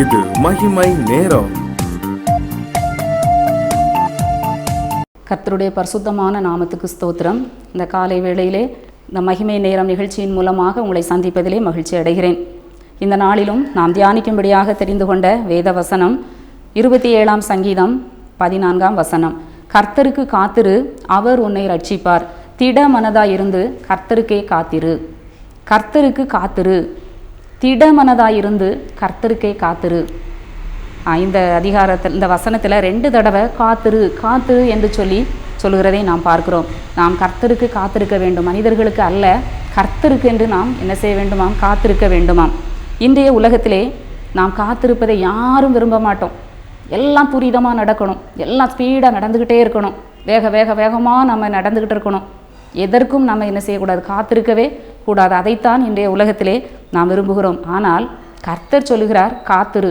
இது மகிமை நேரம். கர்த்தருடைய பரிசுத்தமான நாமத்துக்கு ஸ்தோத்திரம். இந்த காலை வேளையிலே இந்த மகிமை நேரம் நிகழ்ச்சியின் மூலமாக உங்களை சந்திப்பதிலே மகிழ்ச்சி அடைகிறேன். இந்த நாளிலும் நாம் தியானிக்கும்படியாக தெரிந்து கொண்ட வேத வசனம் 27ஆம் சங்கீதம் 14ஆம் வசனம். கர்த்தருக்கு காத்திரு, அவர் உன்னை ரட்சிப்பார். திட மனதாயிருந்து கர்த்தருக்கே காத்திரு. கர்த்தருக்கு காத்திரு, திட மனதாயிருந்து கர்த்தருக்கே காத்திரு. இந்த அதிகாரத்தில், இந்த வசனத்தில் 2 தடவை காத்திரு காத்திரு என்று சொல்லுகிறதை நாம் பார்க்கிறோம். நாம் கர்த்தருக்கு காத்திருக்க வேண்டும், மனிதர்களுக்கு அல்ல, கர்த்தருக்கு என்று நாம் என்ன செய்ய வேண்டுமாம்? காத்திருக்க வேண்டுமாம். இன்றைய உலகத்திலே நாம் காத்திருப்பதை யாரும் விரும்ப மாட்டோம். எல்லாம் துரிதமாக நடக்கணும், எல்லாம் ஸ்பீடாக நடந்துக்கிட்டே இருக்கணும், வேகமாக நம்ம நடந்துக்கிட்டு இருக்கணும். எதற்கும் நம்ம என்ன செய்யக்கூடாது? காத்திருக்கவே கூடாது. அதைத்தான் இன்றைய உலகத்திலே நாம் விரும்புகிறோம். ஆனால் கர்த்தர் சொல்லுகிறார், காத்திரு,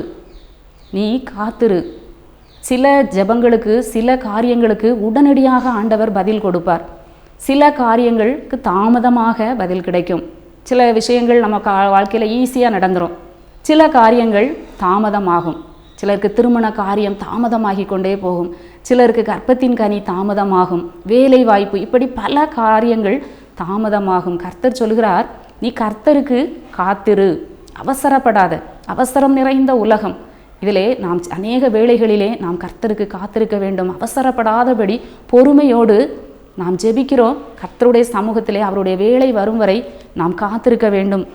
நீ காத்திரு. சில ஜெபங்களுக்கு, சில காரியங்களுக்கு உடனடியாக ஆண்டவர் பதில் கொடுப்பார். சில காரியங்களுக்கு தாமதமாக பதில் கிடைக்கும். சில விஷயங்கள் நம்ம வாழ்க்கையில் ஈஸியாக நடந்துடும், சில காரியங்கள் தாமதமாகும். சிலருக்கு திருமண காரியம் தாமதமாகி கொண்டே போகும், சிலருக்கு கர்ப்பத்தின் கனி தாமதமாகும், வேலை வாய்ப்பு, இப்படி பல காரியங்கள் தாமதமாகும். கர்த்தர் சொல்கிறார், நீ கர்த்தருக்கு காத்திரு, அவசரப்படாத. அவசரம் நிறைந்த உலகம் இதிலே நாம் அநேக வேளைகளிலே நாம் கர்த்தருக்கு காத்திருக்க வேண்டும். அவசரப்படாதபடி பொறுமையோடு நாம் ஜெபிக்கிறோம். கர்த்தருடைய சமூகத்திலே அவருடைய வேலை வரும் வரை நாம் காத்திருக்க வேண்டும்.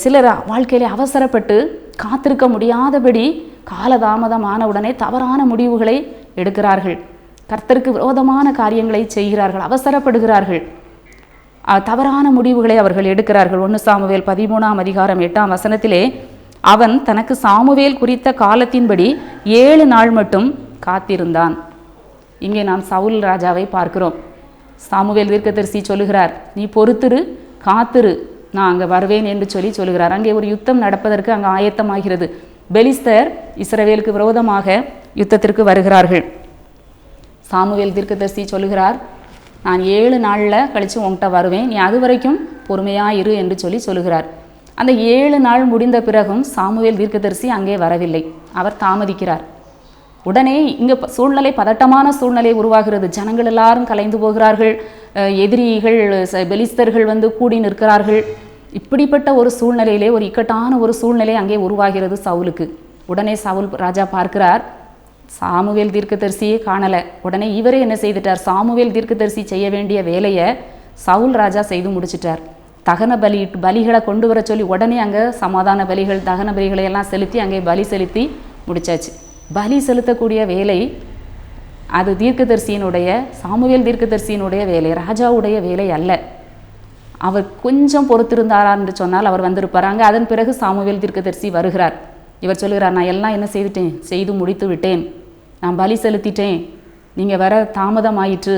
சிலர் வாழ்க்கையிலே அவசரப்பட்டு காத்திருக்க முடியாதபடி காலதாமதமான உடனே தவறான முடிவுகளை எடுக்கிறார்கள். கர்த்தருக்கு விரோதமான காரியங்களை செய்கிறார்கள், அவசரப்படுகிறார்கள், தவறான முடிவுகளை அவர்கள் எடுக்கிறார்கள். 1 சாமுவேல் 13ஆம் அதிகாரம் 8ஆம் வசனத்திலே, அவன் தனக்கு சாமுவேல் குறித்த காலத்தின்படி 7 நாள் மட்டும் காத்திருந்தான். இங்கே நாம் சவுல் ராஜாவை பார்க்கிறோம். சாமுவேல் தீர்க்கதரிசி சொல்லுகிறார், நீ பொறுத்திரு, காத்திரு, நான் அங்கே வருவேன் என்று சொல்லுகிறார். அங்கே ஒரு யுத்தம் நடப்பதற்கு அங்கே ஆயத்தமாகிறது. பெலிஸ்தர் இஸ்ரவேலுக்கு விரோதமாக யுத்தத்திற்கு வருகிறார்கள். சாமுவேல் தீர்க்கதரிசி சொல்லுகிறார், நான் 7 நாளில் கழித்து உன்கிட்ட வருவேன், நீ அது வரைக்கும் பொறுமையாக இரு என்று சொல்லுகிறார். அந்த 7 நாள் முடிந்த பிறகும் சாமுவேல் தீர்க்கதரிசி அங்கே வரவில்லை, அவர் தாமதிக்கிறார். உடனே இங்கே சூழ்நிலை, பதட்டமான சூழ்நிலை உருவாகிறது. ஜனங்கள் எல்லாரும் கலைந்து போகிறார்கள், எதிரிகள் பெலிஸ்தர்கள் கூடி நிற்கிறார்கள். இப்படிப்பட்ட ஒரு சூழ்நிலையிலே, ஒரு இக்கட்டான ஒரு சூழ்நிலை அங்கே உருவாகிறது சவுலுக்கு. உடனே சவுல் ராஜா பார்க்கிறார், சாமுவேல் தீர்க்கதரிசியே காணலை. உடனே இவரே என்ன செய்துட்டார்? சாமுவேல் தீர்க்கதரிசி செய்ய வேண்டிய வேலையை சவுல் ராஜா செய்து முடிச்சிட்டார். தகன பலிகளை கொண்டு வர சொல்லி உடனே அங்கே சமாதான பலிகள், தகன பலிகளை எல்லாம் செலுத்தி அங்கே பலி செலுத்தி முடிச்சாச்சு. பலி செலுத்தக்கூடிய வேலை அது தீர்க்கதரிசியினுடைய, சாமுவேல் தீர்க்கதரிசியினுடைய வேலை, ராஜாவுடைய வேலை அல்ல. அவர் கொஞ்சம் பொறுத்திருந்தாரா என்று சொன்னால் அவர் வந்திருப்பாராங்க. அதன் பிறகு சாமுவேல் தீர்க்கதரிசி வருகிறார். இவர் சொல்லுகிறார், நான் எல்லாம் என்ன செய்துட்டேன்? செய்து முடித்து விட்டேன், நான் பலி செலுத்திட்டேன், நீங்கள் வர தாமதமாயிற்று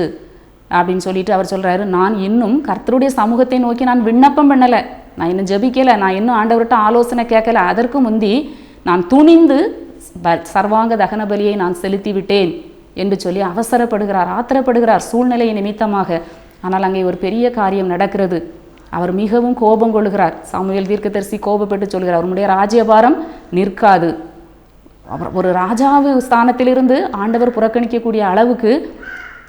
அப்படின்னு சொல்லிட்டு அவர் சொல்கிறாரு, நான் இன்னும் கர்த்தருடைய சமூகத்தை நோக்கி நான் விண்ணப்பம் பண்ணலை, நான் இன்னும் ஜெபிக்கலை, நான் இன்னும் ஆண்டவர்கிட்ட ஆலோசனை கேட்கலை. அதற்கு முந்தி நான் துணிந்து சர்வாங்க தகன பலியை நான் செலுத்தி விட்டேன் என்று சொல்லி அவசரப்படுகிறார், ஆத்திரப்படுகிறார் சூழ்நிலை நிமித்தமாக. ஆனால் அங்கே ஒரு பெரிய காரியம் நடக்கிறது. அவர் மிகவும் கோபம் கொள்கிறார். சாமுவேல் தீர்க்கதரிசி கோபப்பட்டு சொல்கிறார், உன்னுடைய ராஜ்யபாரம் நிற்காது. அவர் ஒரு ராஜாவு ஸ்தானத்திலிருந்து ஆண்டவர் புறக்கணிக்கக்கூடிய அளவுக்கு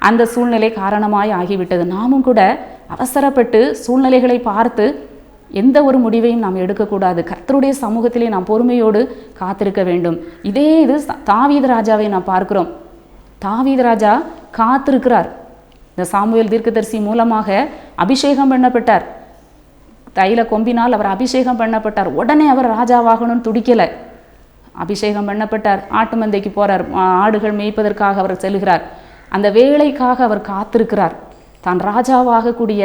அந்த சூழ்நிலை காரணமாய் ஆகிவிட்டது. நாமும் கூட அவசரப்பட்டு சூழ்நிலைகளை பார்த்து எந்த ஒரு முடிவையும் நாம் எடுக்கக்கூடாது. கர்த்தருடைய சமூகத்திலே நாம் பொறுமையோடு காத்திருக்க வேண்டும். இதே இது தாவீது ராஜாவை நாம் பார்க்கிறோம். தாவீது ராஜா காத்திருக்கிறார். இந்த சாமுவேல் தீர்க்கதரிசி மூலமாக அபிஷேகம் பண்ணப்பட்டார். தைல கொம்பினால் அவர் அபிஷேகம் பண்ணப்பட்டார். உடனே அவர் ராஜாவாகணும்னு துடிக்கலை, அபிஷேகம் பண்ணப்பட்டார். ஆட்டு மந்தைக்கு போகிறார், ஆடுகள் மேய்ப்பதற்காக அவர் செல்கிறார். அந்த வேலைக்காக அவர் காத்திருக்கிறார். தான் ராஜாவாகக்கூடிய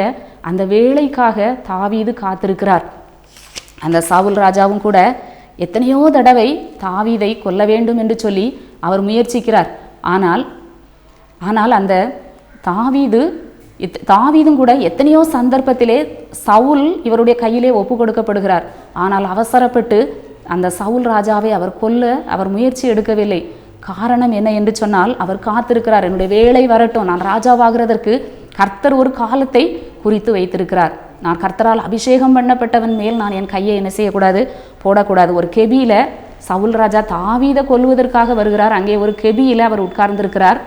அந்த வேலைக்காக தாவீது காத்திருக்கிறார். அந்த சவுல் ராஜாவும் கூட எத்தனையோ தடவை தாவீதை கொல்ல வேண்டும் என்று சொல்லி அவர் முயற்சிக்கிறார். ஆனால் அந்த தாவீதும் கூட எத்தனையோ சந்தர்ப்பத்திலே சவுல் இவருடைய கையிலே ஒப்பு கொடுக்கப்படுகிறார். ஆனால் அவசரப்பட்டு அந்த சவுல் ராஜாவை அவர் கொல்ல அவர் முயற்சி எடுக்கவில்லை. காரணம் என்ன என்று சொன்னால், அவர் காத்திருக்கிறார், என்னுடைய வேலை வரட்டும், நான் ராஜாவாகிறதற்கு கர்த்தர் ஒரு காலத்தை குறித்து வைத்திருக்கிறார். நான் கர்த்தரால் அபிஷேகம் பண்ணப்பட்டவன் மேல் நான் என் கையை என்ன செய்யக்கூடாது, போடக்கூடாது. ஒரு கெபியில சவுல் ராஜா தாவீதை கொல்லுவதற்காக வருகிறார். அங்கே ஒரு கெபியில அவர் உட்கார்ந்திருக்கிறார்.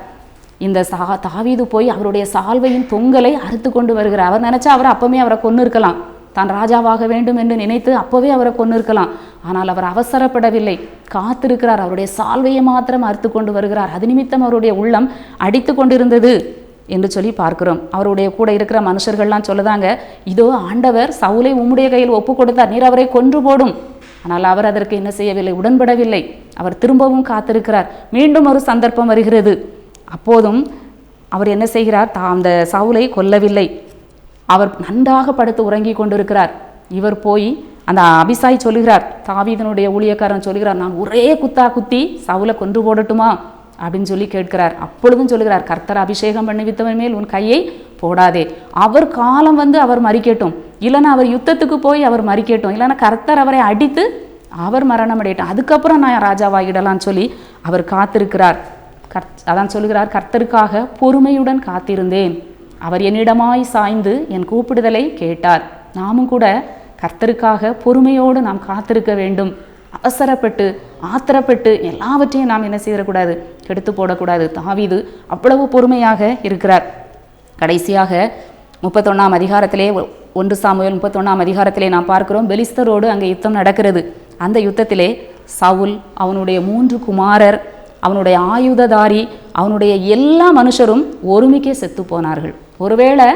இந்த தாவீது போய் அவருடைய சால்வையின் தொங்கலை அறுத்து கொண்டு வருகிறார். அவர் நினைச்சா அவர் அப்பவே அவரை கொன்னு இருக்கலாம், தான் ராஜாவாக வேண்டும் என்று நினைத்து அப்பவே அவரை கொன்னு இருக்கலாம். ஆனால் அவர் அவசரப்படவில்லை, காத்திருக்கிறார். அவருடைய சால்வையை மாத்திரம் அறுத்து கொண்டு வருகிறார். அது நிமித்தம் அவருடைய உள்ளம் அடித்து கொண்டிருந்தது என்று சொல்லி பார்க்கிறோம். அவருடைய கூட இருக்கிற மனுஷர்கள்லாம் சொல்லுதாங்க, இதோ ஆண்டவர் சவுலை உம்முடைய கையில் ஒப்பு கொடுத்தார், நீர் அவரை கொன்று போடும். ஆனால் அவர் அதற்கு என்ன செய்யவில்லை, உடன்படவில்லை. அவர் திரும்பவும் காத்திருக்கிறார். மீண்டும் ஒரு சந்தர்ப்பம் வருகிறது. அப்போதும் அவர் என்ன செய்கிறார், அந்த சவுலை கொல்லவில்லை. அவர் நன்றாக படுத்து உறங்கி கொண்டிருக்கிறார். இவர் போய் அந்த அபிசாய் சொல்லுகிறார், தாவீதனுடைய ஊழியக்காரன் சொல்லுகிறார், நான் ஒரே குத்தா குத்தி சவுலை கொன்று போடட்டுமா அப்படின்னு சொல்லி கேட்கிறார். அப்பொழுதும் சொல்லுகிறார், கர்த்தர் அபிஷேகம் பண்ணிவித்தவன் மேல் உன் கையை போடாதே. அவர் காலம் வந்து அவர் மறிக்கட்டும், இல்லைன்னா அவர் யுத்தத்துக்கு போய் அவர் மறிக்கட்டும், இல்லைன்னா கர்த்தர் அவரை அடித்து அவர் மரணம் அடையட்டும், அதுக்கப்புறம் நான் ராஜாவாகிடலான்னு சொல்லி அவர் காத்திருக்கிறார். அதான் சொல்லுகிறார், கர்த்தருக்காக பொறுமையுடன் காத்திருந்தேன், அவர் என்னிடமாய் சாய்ந்து என் கூப்பிடுதலை கேட்டார். நாமும் கூட கர்த்தருக்காக பொறுமையோடு நாம் காத்திருக்க வேண்டும். அவசரப்பட்டு ஆத்திரப்பட்டு எல்லாவற்றையும் நாம் என்ன செய்யக்கூடாது, கெடுத்து போடக்கூடாது. தாவீது அவ்வளவு பொறுமையாக இருக்கிறார். கடைசியாக 31ஆம் அதிகாரத்திலே 1 சாமுவேல் 31ஆம் அதிகாரத்திலே நாம் பார்க்கிறோம், பெலிஸ்தரோடு அங்கே யுத்தம் நடக்கிறது. அந்த யுத்தத்திலே சவுல், அவனுடைய 3 குமாரர், அவனுடைய ஆயுததாரி, அவனுடைய எல்லா மனுஷரும் ஒருமிக்கே செத்து போனார்கள். ஒருவேளை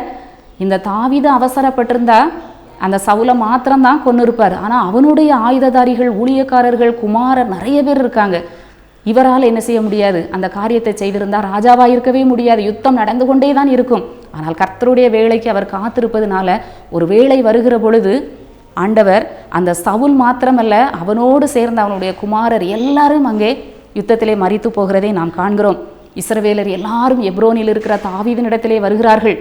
இந்த தாவீது அவசரப்பட்டிருந்தா அந்த சவுலை மாத்திரம்தான் கொண்டு இருப்பார். ஆனால் அவனுடைய ஆயுததாரிகள், ஊழியக்காரர்கள், குமாரர் நிறைய பேர் இருக்காங்க. இவரால் என்ன செய்ய முடியாது, அந்த காரியத்தை செய்திருந்தால் ராஜாவாக இருக்கவே முடியாது. யுத்தம் நடந்து கொண்டே தான் இருக்கும். ஆனால் கர்த்தருடைய வேலைக்கு அவர் காத்திருப்பதனால ஒரு வேளை வருகிற பொழுது ஆண்டவர் அந்த சவுல் மாத்திரமல்ல, அவனோடு சேர்ந்த அவனுடைய குமாரர் எல்லாரும் அங்கே யுத்தத்திலே மரித்து போகிறதை நாம் காண்கிறோம். இஸ்ரவேலர் எல்லாரும் எப்ரோனில் இருக்கிற தாவீதினிடத்திலே வருகிறார்கள்.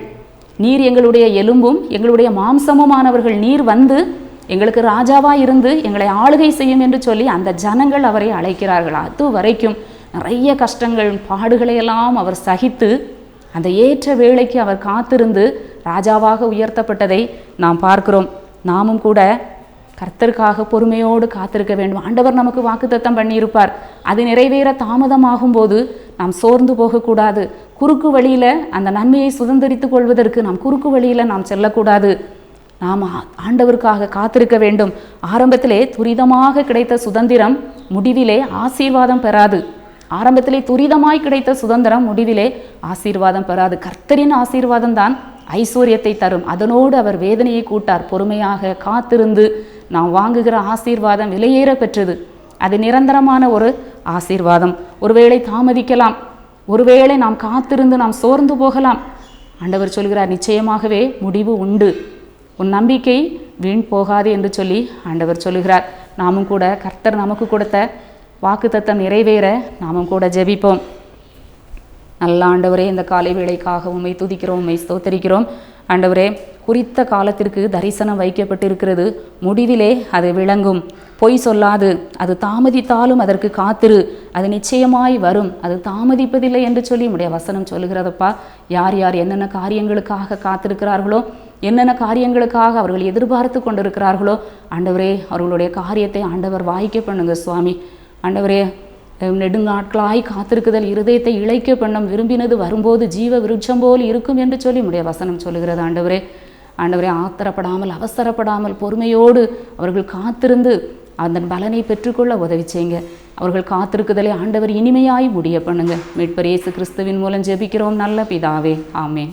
நீர் எங்களுடைய எலும்பும் எங்களுடைய மாம்சமுமானவர்கள், நீர் வந்து எங்களுக்கு ராஜாவாக இருந்து எங்களை ஆளுகை செய்யும் என்று சொல்லி அந்த ஜனங்கள் அவரை அழைக்கிறார்கள். அது வரைக்கும் நிறைய கஷ்டங்கள் பாடுகளை எல்லாம் அவர் சகித்து அந்த ஏற்ற வேளைக்கு அவர் காத்திருந்து ராஜாவாக உயர்த்தப்பட்டதை நாம் பார்க்கிறோம். நாமும் கூட கர்த்தருக்காக பொறுமையோடு காத்திருக்க வேண்டும். ஆண்டவர் நமக்கு வாக்குத்தத்தம் பண்ணியிருப்பார். அது நிறைவேற தாமதமாகும் போது நாம் சோர்ந்து போகக்கூடாது. குறுக்கு வழியில் அந்த நன்மையை சுதந்திரித்து கொள்வதற்கு நாம் குறுக்கு வழியில் நாம் செல்லக்கூடாது. நாம் ஆண்டவருக்காக காத்திருக்க வேண்டும். ஆரம்பத்திலே துரிதமாக கிடைத்த சுதந்திரம் முடிவிலே ஆசீர்வாதம் பெறாது. ஆரம்பத்திலே துரிதமாய் கிடைத்த சுதந்திரம் முடிவிலே ஆசீர்வாதம் பெறாது. கர்த்தரின் ஆசீர்வாதம் தான் ஐஸ்வர்யத்தை தரும். அதனோடு அவர் வேதனையை கூட்டார். பொறுமையாக காத்திருந்து நாம் வாங்குகிற ஆசீர்வாதம் விலையேற பெற்றது. அது நிரந்தரமான ஒரு ஆசீர்வாதம். ஒருவேளை தாமதிக்கலாம், ஒருவேளை நாம் காத்திருந்து நாம் சோர்ந்து போகலாம். ஆண்டவர் சொல்கிறார், நிச்சயமாகவே முடிவு உண்டு, உன் நம்பிக்கை வீண் போகாது என்று சொல்லி ஆண்டவர் சொல்லுகிறார். நாமும் கூட கர்த்தர் நமக்கு கொடுத்த வாக்குத்தத்தம் நிறைவேற நாமும் கூட ஜெபிப்போம். நல்ல ஆண்டவரே, இந்த காலை வேளைக்காக உம்மை துதிக்கிறோம், உம்மை ஸ்தோத்தரிக்கிறோம். ஆண்டவரே, குறித்த காலத்திற்கு தரிசனம் வைக்கப்பட்டிருக்கிறது. முடிவிலே அது விளங்கும், பொய் சொல்லாது. அது தாமதித்தாலும் அதற்கு காத்திரு, அது நிச்சயமாய் வரும், அது தாமதிப்பதில்லை என்று சொல்லி உம்முடைய வசனம் சொல்லுகிறதப்பா. யார் யார் என்னென்ன காரியங்களுக்காக காத்திருக்கிறார்களோ, என்னென்ன காரியங்களுக்காக அவர்கள் எதிர்பார்த்து கொண்டிருக்கிறார்களோ, ஆண்டவரே அவர்களுடைய காரியத்தை ஆண்டவர் வாய்க்க பண்ணுங்க சுவாமி. ஆண்டவரே, நெடுநாட்களாய் காத்திருக்குதல் இருதயத்தை இழைக்க பண்ணும், விரும்பினது வரும்போது ஜீவ விருட்சம் போல் இருக்கும் என்று சொல்லி உம்முடைய வசனம் சொல்லுகிறது. ஆண்டவரே, ஆண்டவரே, ஆத்திரப்படாமல் அவசரப்படாமல் பொறுமையோடு அவர்கள் காத்திருந்து அந்த பலனை பெற்றுக்கொள்ள உதவி செய்யுங்க. அவர்கள் காத்திருக்குதலை ஆண்டவர் இனிமையாய் முடிய பண்ணுங்க. மீட்பர் இயேசு கிறிஸ்துவின் மூலம் ஜெபிக்கிறோம் நல்ல பிதாவே, ஆமென்.